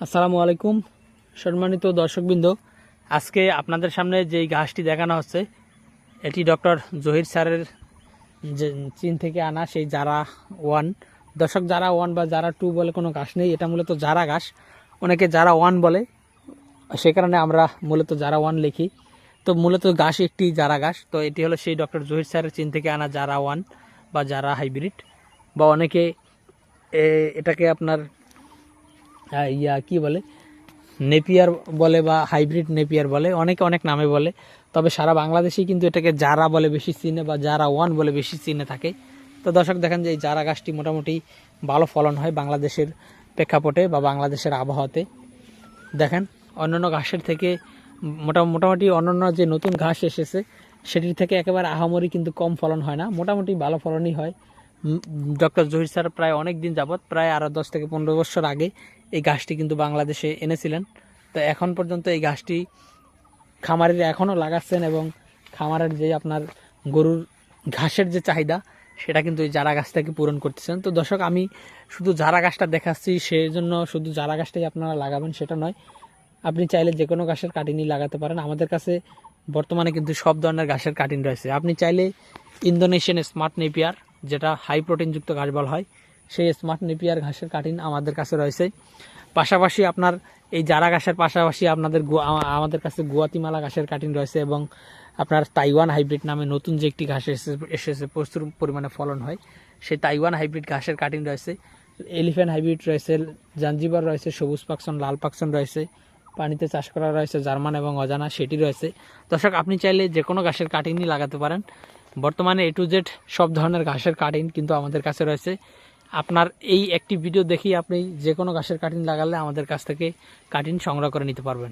আসসালামু আলাইকুম সম্মানিত দর্শকবৃন্দ, আজকে আপনাদের সামনে যেই ঘাসটি দেখানো হচ্ছে এটি ডক্টর জহির স্যারের যে চীন থেকে আনা সেই জারা ওয়ান। দর্শক, জারা ওয়ান বা জারা টু বলে কোনো ঘাস নেই, এটা মূলত জারা ঘাস, অনেকে জারা ওয়ান বলে, সে কারণে আমরা মূলত জারা ওয়ান লিখি। তো মূলত ঘাস একটি জারা ঘাস। তো এটি হলো সেই ডক্টর জহির স্যারের চীন থেকে আনা জারা ওয়ান বা জারা হাইব্রিড, বা অনেকে এটাকে আপনার কি বলে, নেপিয়ার বলে বা হাইব্রিড নেপিয়ার বলে, অনেকে অনেক নামে বলে। তবে সারা বাংলাদেশেই কিন্তু এটাকে জারা বলে বেশি চিনে বা জারা ওয়ান বলে বেশি চিনে থাকে। তো দর্শক দেখেন যে এই জারা গাছটি মোটামুটি ভালো ফলন হয় বাংলাদেশের প্রেক্ষাপটে বা বাংলাদেশের আবহাওয়াতে। দেখেন অন্যান্য ঘাসের থেকে মোটামুটি অন্যান্য যে নতুন ঘাস এসেছে সেটির থেকে একেবারে আহামরি কিন্তু কম ফলন হয় না, মোটামুটি ভালো ফলনই হয়। ডক্টর জহির স্যার প্রায় অনেক দিন যাবৎ, প্রায় আরও 10 থেকে 15 বছর আগে এই ঘাসটি কিন্তু বাংলাদেশে এনেছিলেন। তো এখন পর্যন্ত এই ঘাসটি খামারিরা এখনও লাগাচ্ছেন এবং খামারের যে আপনার গরুর ঘাসের যে চাহিদা সেটা কিন্তু এই জারা গাছ থেকে পূরণ করতেছেন। তো দর্শক, আমি শুধু জারা গাছটা দেখাচ্ছি, সেই জন্য শুধু জারা গাছটাই আপনারা লাগাবেন সেটা নয়, আপনি চাইলে যে কোনো ঘাসের কাটিনই লাগাতে পারেন। আমাদের কাছে বর্তমানে কিন্তু সব ধরনের ঘাসের কাটিন রয়েছে। আপনি চাইলে ইন্দোনেশিয়ান স্মার্ট নেপিয়ার, যেটা হাই প্রোটিনযুক্ত ঘাস বলা হয়, সেই স্মার্ট নেপিয়ার ঘাসের কাটিন আমাদের কাছে রয়েছে। পাশাপাশি আপনার এই জারা ঘাসের পাশাপাশি আমাদের কাছে গুয়াতিমালা ঘাসের কাটিন রয়েছে এবং আপনার তাইওয়ান হাইব্রিড নামে নতুন যে একটি ঘাস এসেছে প্রচুর পরিমাণে ফলন হয়, সেই তাইওয়ান হাইব্রিড ঘাসের কাটিন রয়েছে। এলিফ্যান্ট হাইব্রিড রয়েছে, জাঞ্জিবার রয়েছে, সবুজ পাকসন, লাল পাকসন রয়েছে, পানিতে চাষ করা রয়েছে জার্মান এবং অজানা, সেটি রয়েছে। দর্শক, আপনি চাইলে যে কোনো ঘাসের কাটিনই লাগাতে পারেন। বর্তমানে এ টু জেড সব ধরনের ঘাসের কাটিন কিন্তু আমাদের কাছে রয়েছে। আপনার এই একটি ভিডিও দেখি আপনি যে কোনো ঘাসের কাটিন লাগালে আমাদের কাছ থেকে কাটিন সংগ্রহ করে নিতে পারবেন।